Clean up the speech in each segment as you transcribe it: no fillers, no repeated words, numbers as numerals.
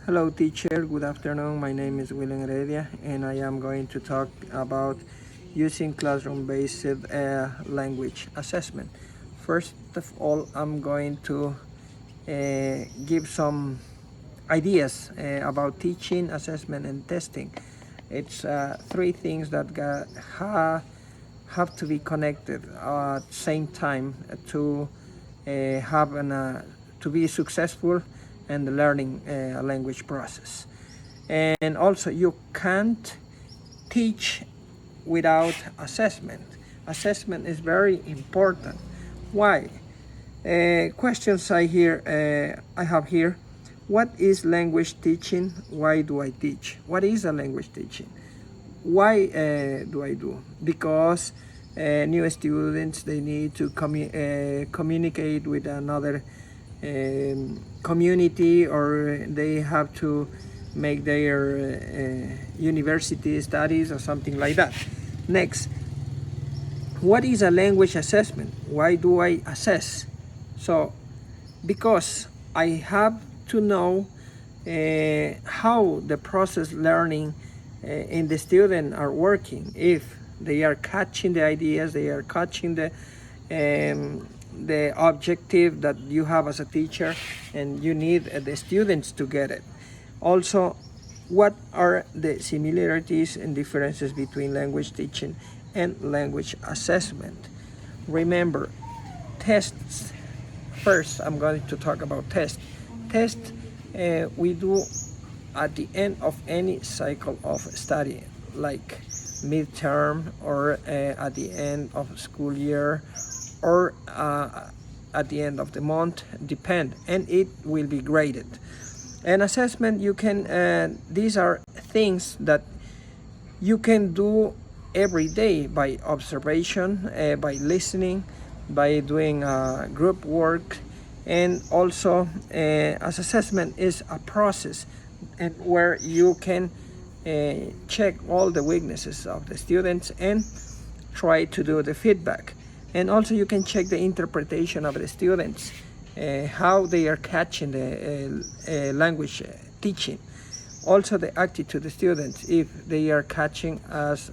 Hello teacher, good afternoon. My name is Wiliam Heredia and I am going to talk about using classroom-based language assessment. First of all, I'm going to give some ideas about teaching, assessment, and testing. It's three things that have to be connected at the same time to to be successful in the learning language process. And also, you can't teach without assessment. Assessment is very important. Why? Questions I have here. What is language teaching? Why do I teach? What is a language teaching? Why do I do? Because new students, they need to communicate with another community, or they have to make their university studies or something like that. Next, what is a language assessment? Why do I assess? So, because I have to know how the process learning in the student are working. If they are catching the ideas, they are catching the objective that you have as a teacher, and you need the students to get it. Also, what are the similarities and differences between language teaching and language assessment? Remember, tests. First, I'm going to talk about tests. Tests we do at the end of any cycle of study, like midterm, or at the end of school year, or at the end of the month, depend, and it will be graded. And assessment, you can these are things that you can do every day by observation, by listening, by doing group work. And also, as assessment is a process and where you can check all the weaknesses of the students and try to do the feedback. And also you can check the interpretation of the students, how they are catching the language teaching. Also the attitude of the students, if they are catching as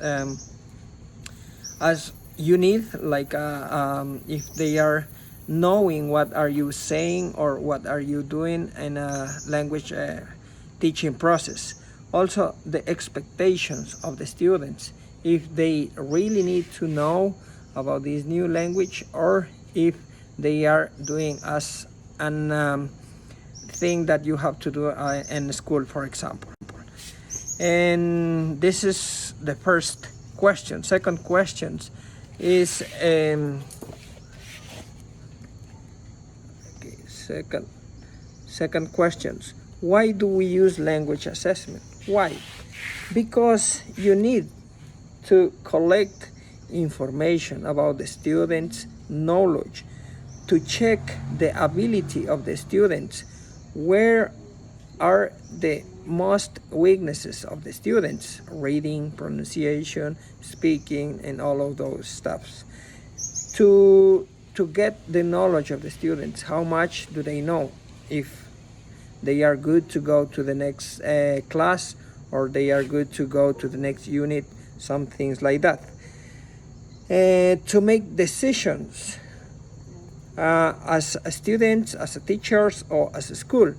you need, like if they are knowing what are you saying or what are you doing in a language teaching process. Also the expectations of the students, if they really need to know about this new language, or if they are doing as an thing that you have to do in school, for example. And this is the first question. Second question is second questions. Why do we use language assessment? Why? Because you need to collect information about the students' knowledge, to check the ability of the students, where are the most weaknesses of the students, reading, pronunciation, speaking, and all of those stuffs. To get the knowledge of the students, how much do they know, if they are good to go to the next class, or they are good to go to the next unit, some things like that. To make decisions as a students, as a teachers, or as a school.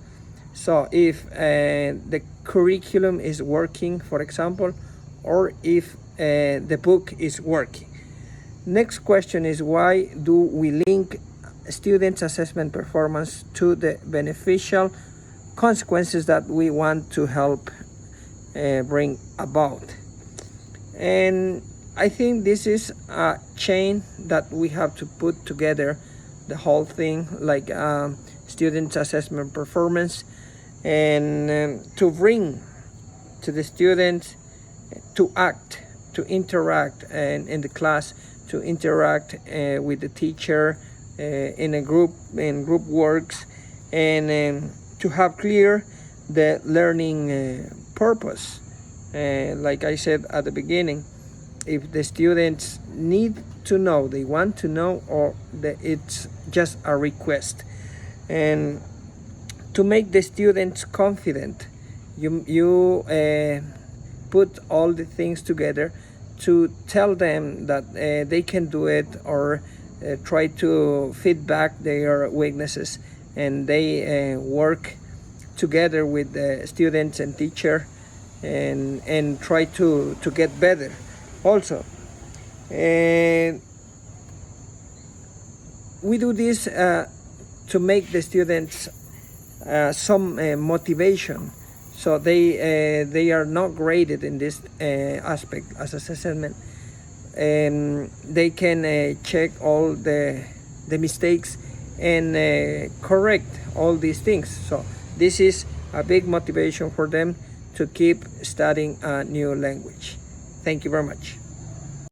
So if the curriculum is working, for example, or if the book is working. Next question is, why do we link students' assessment performance to the beneficial consequences that we want to help bring about? And I think this is a chain that we have to put together, the whole thing, like students' assessment performance, and to bring to the students to act, to interact, and in the class, to interact with the teacher in group works, and to have clear the learning purpose. Like I said at the beginning, if the students need to know, they want to know, or it's just a request. And to make the students confident You put all the things together to tell them that they can do it, or try to feedback their weaknesses, and they work together with the students and teacher, and try to get better also. And we do this to make the students some motivation, so they are not graded in this aspect as assessment, and they can check all the mistakes and correct all these things. So this is a big motivation for them to keep studying a new language. Thank you very much.